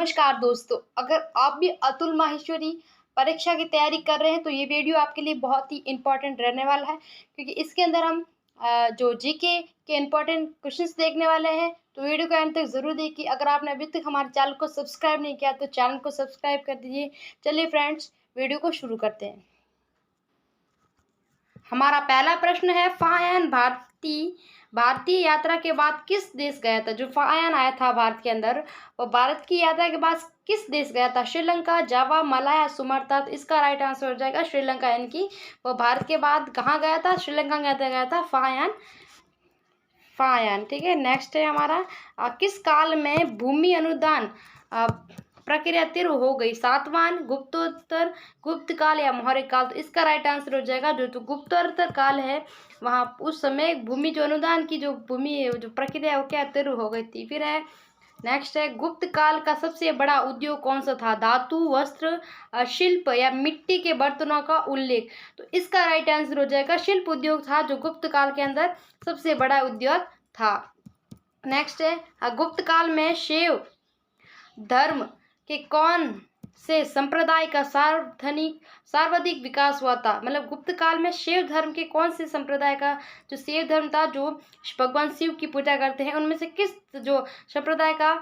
नमस्कार दोस्तों, अगर आप भी अतुल माहेश्वरी परीक्षा की तैयारी कर रहे हैं तो ये वीडियो आपके लिए बहुत ही इम्पोर्टेंट रहने वाला है, क्योंकि इसके अंदर हम जो जीके के इम्पोर्टेंट क्वेश्चंस देखने वाले हैं। तो वीडियो को अंत तक ज़रूर देखिए। अगर आपने अभी तक हमारे चैनल को सब्सक्राइब नहीं किया तो चैनल को सब्सक्राइब कर दीजिए। चलिए फ्रेंड्स, वीडियो को शुरू करते हैं। हमारा पहला प्रश्न है, फायान भारतीय यात्रा के बाद किस देश गया था? जो फायान आया था भारत के अंदर, वो भारत की यात्रा के बाद किस देश गया था? श्रीलंका, जावा, मलाया, सुमात्रा। तो इसका राइट आंसर हो जाएगा श्रीलंका, यानी कि वो भारत के बाद कहाँ गया था? श्रीलंका गया था फायान। ठीक है, नेक्स्ट है हमारा, किस काल में भूमि अनुदान प्रक्रिया तीव्र हो गई? सातवाहन, गुप्तोत्तर, गुप्त काल या मौर्य काल? तो इसका राइट आंसर हो जाएगा जो गुप्तोत्तर काल है, वहाँ उस समय भूमि जो अनुदान की जो प्रक्रिया है वो क्या तीव्र हो गई थी। फिर है नेक्स्ट है, गुप्त काल का सबसे बड़ा उद्योग कौन सा था? धातु, वस्त्र, शिल्प या मिट्टी के बर्तनों का उल्लेख? तो इसका राइट आंसर हो जाएगा शिल्प उद्योग था, जो गुप्त काल के अंदर सबसे बड़ा उद्योग था। नेक्स्ट है, गुप्त काल में शैव धर्म के कौन से संप्रदाय का सर्वाधिक विकास हुआ था? मतलब गुप्त काल में शैव धर्म के कौन से संप्रदाय का जो शैव धर्म था, जो भगवान शिव की पूजा करते हैं, उनमें से किस जो संप्रदाय का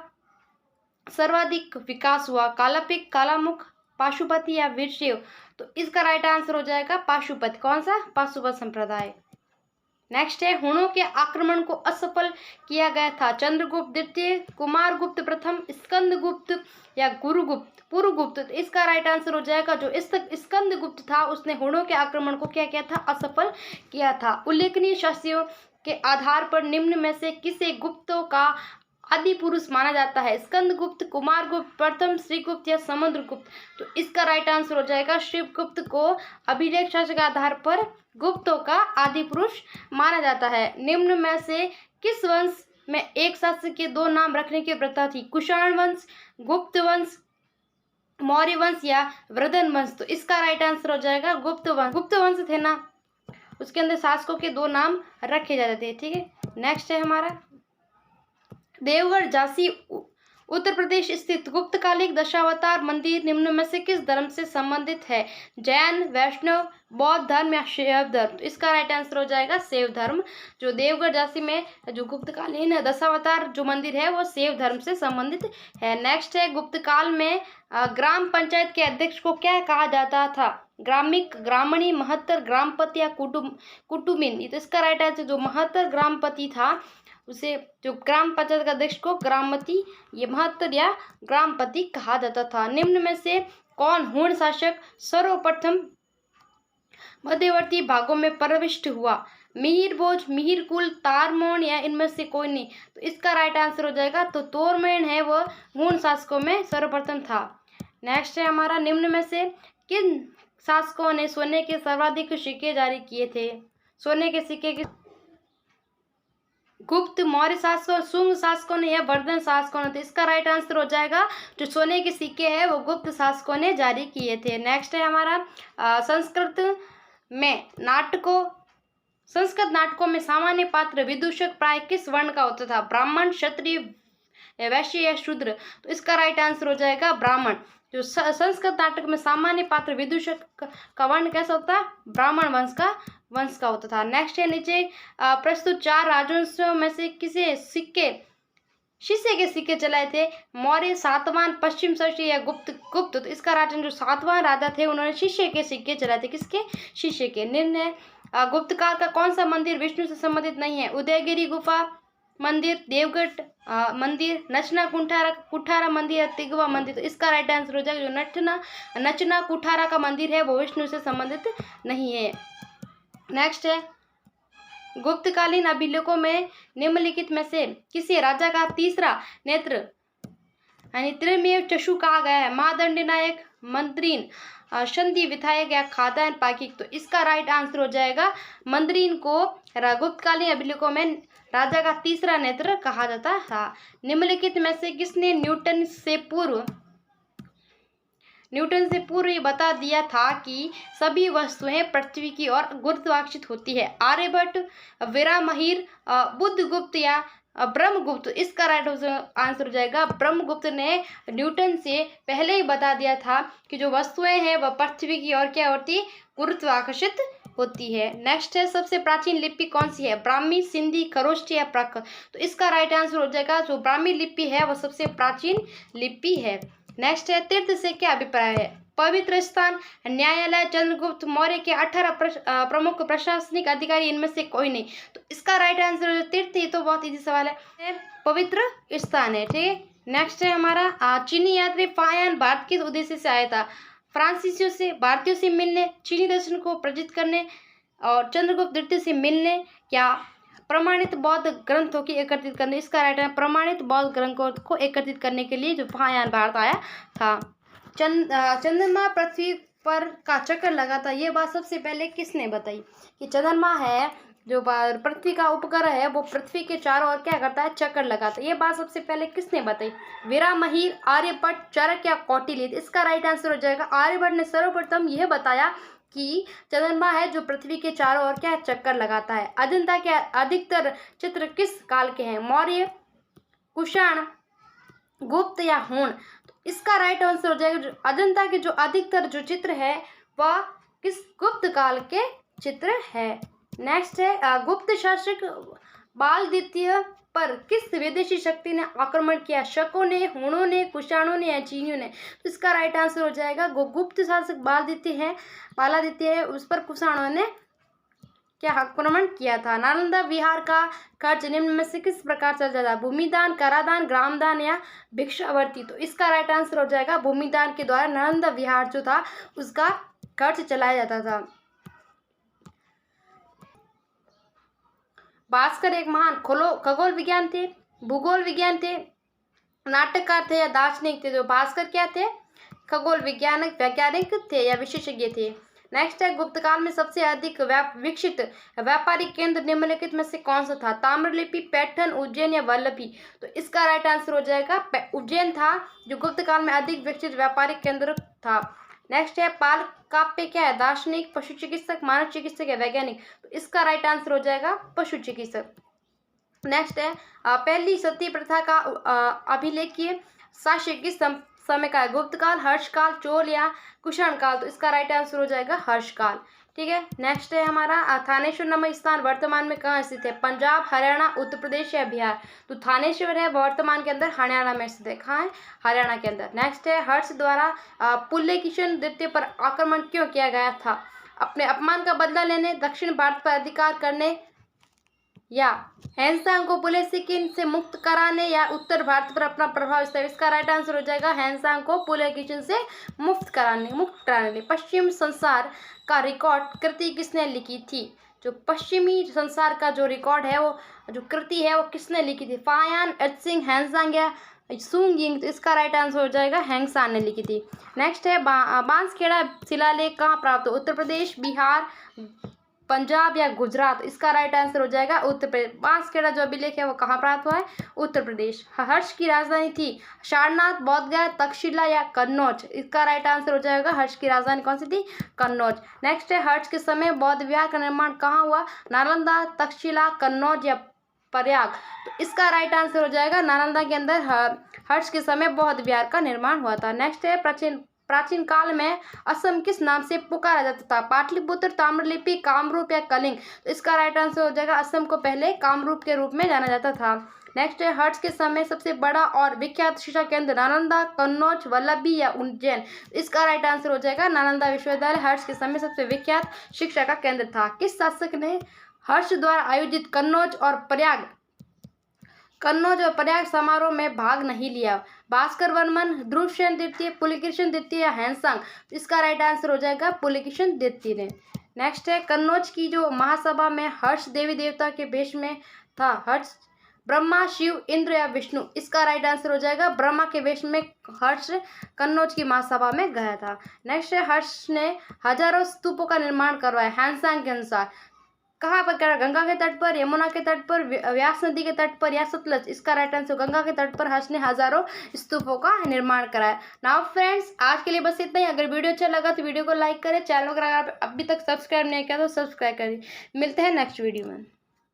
सर्वाधिक विकास हुआ? कालापिक, कालामुख, पाशुपति या वीरशैव? तो इसका राइट आंसर हो जाएगा पाशुपत। कौन सा? पाशुपत संप्रदाय। नेक्स्ट है, हुणों के आक्रमण को असफल किया गया था? चंद्रगुप्त द्वितीय, कुमारगुप्त प्रथम, स्कंदगुप्त या गुरुगुप्त, पुरुगुप्त? तो इसका राइट आंसर हो जाएगा जो स्कंदगुप्त था, उसने हुणों के आक्रमण को क्या किया था? असफल किया था। उल्लेखनीय शासकों के आधार पर निम्न में से किसे गुप्तों का आदि पुरुष माना जाता है? स्कंदगुप्त, कुमारगुप्त प्रथम, श्रीगुप्त या समुद्रगुप्त? तो इसका राइट आंसर हो जाएगा श्रीगुप्त को अभिलेख शासक के आधार पर गुप्तों का आदि पुरुष माना जाता है। निम्न में से किस वंश में एक शासक के दो नाम रखने की प्रथा थी? कुषाण वंश, गुप्त वंश, मौर्य वंश या वृद्धन वंश? तो इसका राइट आंसर हो जाएगा गुप्त वंश। गुप्त वंश थे ना, उसके अंदर शासकों के दो नाम रखे जाते थे। ठीक है, नेक्स्ट है हमारा, देवगढ़ झांसी उत्तर प्रदेश स्थित गुप्तकालिक दशावतार मंदिर निम्न में से किस धर्म से संबंधित है? जैन, वैष्णव, बौद्ध धर्म या शैव धर्म? तो इसका राइट आंसर हो जाएगा शैव धर्म। जो देवगढ़ झांसी में जो गुप्तकालीन दशावतार जो मंदिर है वो शैव धर्म से संबंधित है। नेक्स्ट है, गुप्तकाल में ग्राम पंचायत के अध्यक्ष को क्या कहा जाता था? ग्रामिक, ग्रामणी, महत्तर, ग्रामपति या कुटुमिन? तो इसका राइट आंसर जो महत्तर ग्रामपति था, उसे जो ग्राम पंचायत का अध्यक्ष को ग्रामपति, ये महत्तर या ग्रामपति कहा जाता था। निम्न में से कौन हुण शासक सर्वप्रथम मध्यवर्ती भागों में प्रविष्ट हुआ? मिहिर भोज, मिहिर कुल, तारमोन या इनमें से कोई नहीं? तो इसका राइट आंसर हो जाएगा तो तोरमेन है वो हुण शासकों में सर्वप्रथम था। नेक्स्ट है हमारा, निम्न में से किन शासकों ने सोने के सर्वाधिक सिक्के जारी किए थे? सोने के सिक्के की गुप्त, मौर्य शासकों, शुंग शासकों ने या वर्धन शासकों ने? तो इसका राइट आंसर हो जाएगा जो सोने के सिक्के हैं वो गुप्त शासकों ने जारी किए थे। नेक्स्ट है हमारा, संस्कृत नाटकों में सामान्य पात्र विदूषक प्राय किस वर्ण का होता था? ब्राह्मण, क्षत्रिय, वैश्य या शूद्र? तो इसका राइट आंसर हो जाएगा ब्राह्मण। जो संस्कृत नाटक में सामान्य पात्र विदूषक का वर्ण कैसा होता है? ब्राह्मण वंश का होता था। नेक्स्ट है, नीचे प्रस्तुत चार राजवंशों में से किसे शीशे के सिक्के चलाए थे? मौर्य, सातवाहन, पश्चिम षष्ठी या गुप्त? तो इसका राजन जो सातवाहन राजा थे उन्होंने शीशे के सिक्के चलाए थे। किसके? शीशे के। निम्न है, गुप्त काल का कौन सा मंदिर विष्णु से संबंधित नहीं है? उदयगिरी गुफा मंदिर, देवगढ़ मंदिर, नचना कुठारा मंदिर या तिगवा मंदिर? तो इसका राइट आंसर हो जाएगा जो नचना कुठारा का मंदिर है वो विष्णु से संबंधित नहीं है। नेक्स्ट है, गुप्तकालीन अभिलेखों में निम्नलिखित में से किसी राजा का तीसरा नेत्र यानी त्रिमेव चक्षु कहा गया है? महादंडनायक, मंत्रीन, संधि विधायक या खाद्यान्न पाकिक? तो इसका राइट आंसर हो जाएगा मंत्रीन को गुप्तकालीन अभिलेखों में राजा का तीसरा नेत्र कहा जाता था। निम्नलिखित में से किसने न्यूटन से पूर्व ये बता दिया था कि सभी वस्तुएं पृथ्वी की ओर गुरुत्वाकर्षित होती है? आर्यभट्ट, वीरामहिर, बुद्धगुप्त या ब्रह्मगुप्त, इसका राइट आंसर हो जाएगा ब्रह्मगुप्त ने न्यूटन से पहले ही बता दिया था कि जो वस्तुएं हैं वह पृथ्वी की ओर क्या होती है, गुरुत्वाकर्षित होती है। नेक्स्ट है, सबसे प्राचीन लिपि कौन सी है, ब्राह्मी, सिंधी, खरोष्टी या प्राकृत। तो इसका राइट आंसर हो जाएगा जो ब्राह्मी लिपि है वह सबसे प्राचीन लिपि है। नेक्स्ट है, तीर्थ से क्या अभिप्राय है, पवित्र स्थान, न्यायालय, चंद्रगुप्त मौर्य के 18 प्रमुख प्रशासनिक अधिकारी, इनमें से कोई नहीं। तो इसका राइट आंसर हो तीर्थ। ये तो बहुत इजी सवाल है, पवित्र स्थान है। ठीक है, नेक्स्ट है हमारा चीनी यात्री फायान भारत किस उद्देश्य से आया था, फ्रांसीसियों से, भारतीयों से मिलने, चीनी दर्शन को प्रजित करने और चंद्रगुप्त द्वितीय से मिलने, क्या प्रमाणित बौद्ध ग्रंथों की एकत्रित करने। इसका राइट है प्रमाणित बौद्ध ग्रंथों को एकत्रित करने के लिए जो फायान भारत आया था। चंद्रमा पृथ्वी पर का चक्कर लगाता, ये बात सबसे पहले किसने बताई कि चंद्रमा है जो पृथ्वी का उपग्रह है वो पृथ्वी के चारों ओर क्या करता है, चक्कर लगाता है। ये बात सबसे पहले किसने बताई, वीरामहीर, आर्यभट्ट, चाणक्य या कौटिल्य। इसका राइट आंसर हो जाएगा आर्यभट्ट ने सर्वप्रथम यह बताया कि चंद्रमा है जो पृथ्वी के चारों ओर क्या चक्कर लगाता है। अजंता के अधिकतर चित्र किस काल के हैं, मौर्य, कुषाण, गुप्त या हूण। इसका राइट आंसर हो जाएगा अजंता के जो अधिकतर जो चित्र है वह किस गुप्त काल के चित्र है। नेक्स्ट है, गुप्त शासक बाल द्वितीय पर किस विदेशी शक्ति ने आक्रमण किया, शकों ने, हूणों ने, कुषाणों ने या चीनियों ने। तो इसका राइट आंसर हो जाएगा गुप्त शासक बालादित्य है उस पर कुषाणों ने क्या आक्रमण किया था। नालंदा विहार का खर्च निम्न में से किस प्रकार चल जाता है, भूमिदान, करादान, ग्रामदान या भिक्षावृत्ति। तो इसका राइट आंसर हो जाएगा भूमिदान के द्वारा नालंदा विहार जो था उसका खर्च चलाया जाता था। भास्कर एक महान खगोल विज्ञान थे, भूगोल विज्ञान थे, नाटककार थे या दार्शनिक थे। जो भास्कर क्या थे, खगोल वैज्ञानिक थे या विशेषज्ञ थे। नेक्स्ट है, गुप्त काल में सबसे अधिक विकसित व्यापारिक केंद्र निम्नलिखित में से कौन सा था, ताम्रलिपि, पैठन, उज्जैन या वल्लभी। तो इसका राइट आंसर हो जाएगा उज्जैन था जो गुप्त काल में अधिक विकसित व्यापारिक केंद्र था। नेक्स्ट है, पाल काव्य क्या है, दार्शनिक, पशु चिकित्सक, मानव चिकित्सक या वैज्ञानिक। तो इसका राइट आंसर हो जाएगा पशु चिकित्सक। नेक्स्ट है, पहली सती प्रथा का अभिलेखीय साक्ष्य किस समय का है, गुप्त काल, हर्षकाल, चोल या कुषाण काल। तो इसका राइट आंसर हो जाएगा हर्षकाल। ठीक है, नेक्स्ट है हमारा थानेश्वर नामक स्थान वर्तमान में कहाँ स्थित है, पंजाब, हरियाणा, उत्तर प्रदेश या बिहार। तो थानेश्वर है वर्तमान के अंदर हरियाणा में स्थित है, कहाँ है, हरियाणा के अंदर। नेक्स्ट है, हर्ष द्वारा पुलकेशिन द्वितीय पर आक्रमण क्यों किया गया था, अपने अपमान का बदला लेने, दक्षिण भारत पर अधिकार करने या हैंसांग को पुलकेशिन से मुक्त कराने या उत्तर भारत पर अपना प्रभाव विस्तार। इसका राइट आंसर हो जाएगा हैंसांग को पुलकेशिन से मुक्त कराने। पश्चिम संसार का रिकॉर्ड कृति किसने लिखी थी, जो पश्चिमी संसार का जो रिकॉर्ड है वो जो कृति है वो किसने लिखी थी, फायान, एत्सिंग, हैंसांग या सुंगिंग। तो इसका राइट आंसर हो जाएगा हैंगसान ने लिखी थी। नेक्स्ट है, बांसखेड़ा शिलालेख कहाँ प्राप्त हो, उत्तर प्रदेश, बिहार, पंजाब या गुजरात। इसका राइट आंसर हो जाएगा उत्तर प्रदेश। बांसखेड़ा जो अभिलेख है वो कहाँ प्राप्त हुआ है, उत्तर प्रदेश। हर्ष की राजधानी थी सारनाथ, बोधगया, तक्षशिला या कन्नौज। इसका राइट आंसर हो जाएगा हर्ष की राजधानी कौन सी थी, कन्नौज। नेक्स्ट है, हर्ष के समय बौद्ध विहार का निर्माण कहाँ हुआ, नालंदा, तक्षशिला, कन्नौज या प्रयाग। तो इसका राइट आंसर हो जाएगा नालंदा के अंदर हर्ष के समय बौद्ध विहार का निर्माण हुआ था। नेक्स्ट है, प्राचीन काल में असम किस नाम से पुकारा जाता था, पाटलिपुत्र, ताम्रलिपि, कामरूप या कलिंग। तो इसका राइट आंसर हो जाएगा असम को पहले कामरूप के रूप में जाना जाता था। नेक्स्ट है, हर्ष के समय सबसे बड़ा और विख्यात शिक्षा केंद्र नालंदा, कन्नौज, वल्लभी या उज्जैन। इसका राइट आंसर हो जाएगा नालंदा विश्वविद्यालय हर्ष के समय सबसे विख्यात शिक्षा का केंद्र था। किस शासक ने हर्ष द्वारा आयोजित कन्नौज और प्रयाग समारोह में भाग नहीं लिया, भास्कर वर्मन, ध्रुवसेन द्वितीय, पुलकेशिन द्वितीय या हैंसांग। इसका राइट आंसर हो जाएगा पुलकेशिन द्वितीय ने। नेक्स्ट है, कन्नौज की जो महासभा में हर्ष देवी देवता के वेश में था, हर्ष ब्रह्मा, शिव, इंद्र या विष्णु। इसका राइट आंसर हो जाएगा ब्रह्मा के वेश में हर्ष कन्नौज की महासभा में गया था। नेक्स्ट है, हर्ष ने हजारों स्तूपों का निर्माण करवाया हैंसांग के अनुसार, कहाँ पर करा, गंगा के तट पर, यमुना के तट पर, व्यास नदी के तट पर या सतलज। इसका राइट आंसर गंगा के तट पर हर्ष ने हजारों स्तूपों का निर्माण कराया। नाउ फ्रेंड्स, आज के लिए बस इतना ही। अगर वीडियो अच्छा लगा तो वीडियो को लाइक करें, चैनल को अगर अभी तक सब्सक्राइब नहीं किया तो सब्सक्राइब करें। मिलते हैं नेक्स्ट वीडियो में।